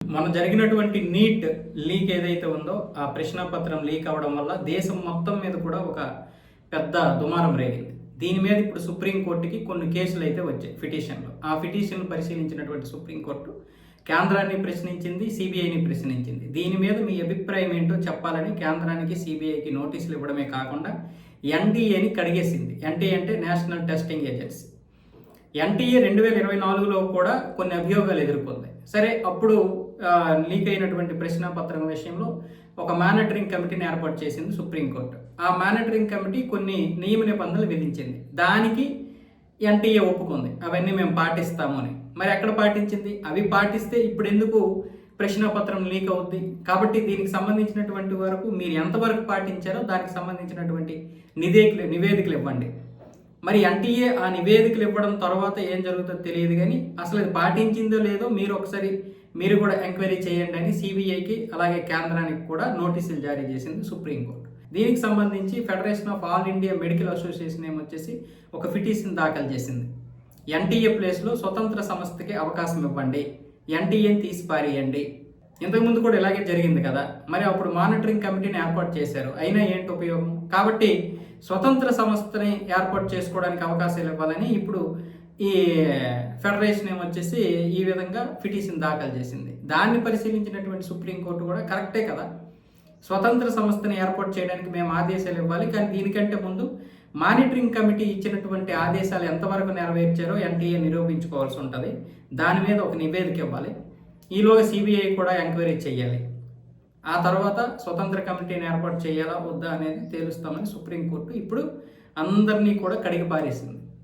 మన జరిగినటువంటి neat leak ఏదైతే ఉందో ఆ ప్రశ్నపత్రం లీక్ అవ్వడం వల్ల దేశం మొత్తం మీద కూడా ఒక పెద్ద దుమారం రేగింది. దీని మీద ఇప్పుడు సుప్రీంకోర్టుకి కొన్ని కేసులు అయితే వచ్చాయి పిటిషన్లు. ఆ పిటిషన్ పరిశీలించినటువంటి సుప్రీంకోర్టు కేంద్రాన్ని ప్రశ్నించింది, సిబిఐని ప్రశ్నించింది. దీని మీద మీ అభిప్రాయం ఏంటో చెప్పాలని కేంద్రానికి, సిబిఐకి నోటీసులు ఇవ్వడమే కాకుండా ఎన్టీఏని కడిగేసింది. ఎన్టీఏ అంటే నేషనల్ టెస్టింగ్ ఏజెన్సీ. ఎన్టీఏ 2024లో కూడా కొన్ని అభియోగాలు ఎదుర్కొంది. సరే, అప్పుడు లీక్ అయినటువంటి ప్రశ్నపత్రం విషయంలో ఒక మానిటరింగ్ కమిటీని ఏర్పాటు చేసింది సుప్రీంకోర్టు. ఆ మానిటరింగ్ కమిటీ కొన్ని నియమ నిబంధనలు విధించింది. దానికి ఎన్టీఏ ఒప్పుకుంది, అవన్నీ మేము పాటిస్తాము అని. మరి ఎక్కడ పాటించింది? అవి పాటిస్తే ఇప్పుడు ఎందుకు ప్రశ్నపత్రం లీక్ అవుద్ది? కాబట్టి దీనికి సంబంధించినటువంటి వరకు మీరు ఎంతవరకు పాటించారో దానికి సంబంధించినటువంటి నివేదికలు ఇవ్వండి. మరి ఎన్టీఏ ఆ నివేదికలు ఇవ్వడం తర్వాత ఏం జరుగుతుందో తెలియదు, కానీ అసలు అది పాటించిందో లేదో మీరు కూడా ఎంక్వైరీ చేయండి అని సిబిఐకి అలాగే కేంద్రానికి కూడా నోటీసులు జారీ చేసింది సుప్రీంకోర్టు. దీనికి సంబంధించి federation of all India medical association ఏమొచ్చేసి ఒక పిటిషన్ దాఖలు చేసింది. ఎన్టీఏ ప్లేస్లో స్వతంత్ర సంస్థకి అవకాశం ఇవ్వండి, ఎన్టీఏని తీసి పారేయండి. ఇంతకుముందు కూడా ఇలాగే జరిగింది కదా, మరి అప్పుడు మానిటరింగ్ కమిటీని ఏర్పాటు చేశారు, అయినా ఏంటి ఉపయోగం? కాబట్టి స్వతంత్ర సంస్థని ఏర్పాటు చేసుకోవడానికి అవకాశాలు ఇవ్వాలని ఇప్పుడు ఈ ఫెడరేషన్ ఏమొచ్చేసి ఈ విధంగా పిటిషన్ దాఖలు చేసింది. దాన్ని పరిశీలించినటువంటి సుప్రీంకోర్టు కూడా కరెక్టే కదా, స్వతంత్ర సంస్థని ఏర్పాటు చేయడానికి మేము ఆదేశాలు ఇవ్వాలి, కానీ దీనికంటే ముందు మానిటరింగ్ కమిటీ ఇచ్చినటువంటి ఆదేశాలు ఎంతవరకు నెరవేర్చారో ఎన్టీఏ నిరూపించుకోవాల్సి ఉంటుంది. దాని మీద ఒక నివేదిక ఇవ్వాలి. ఈలోగా సిబిఐ కూడా ఎంక్వైరీ చేయాలి. ఆ తర్వాత స్వతంత్ర కమిటీని ఏర్పాటు చేయాలా వద్దా అనేది తేలుస్తామని సుప్రీంకోర్టు ఇప్పుడు అందరినీ కూడా కడిగి పారేసింది.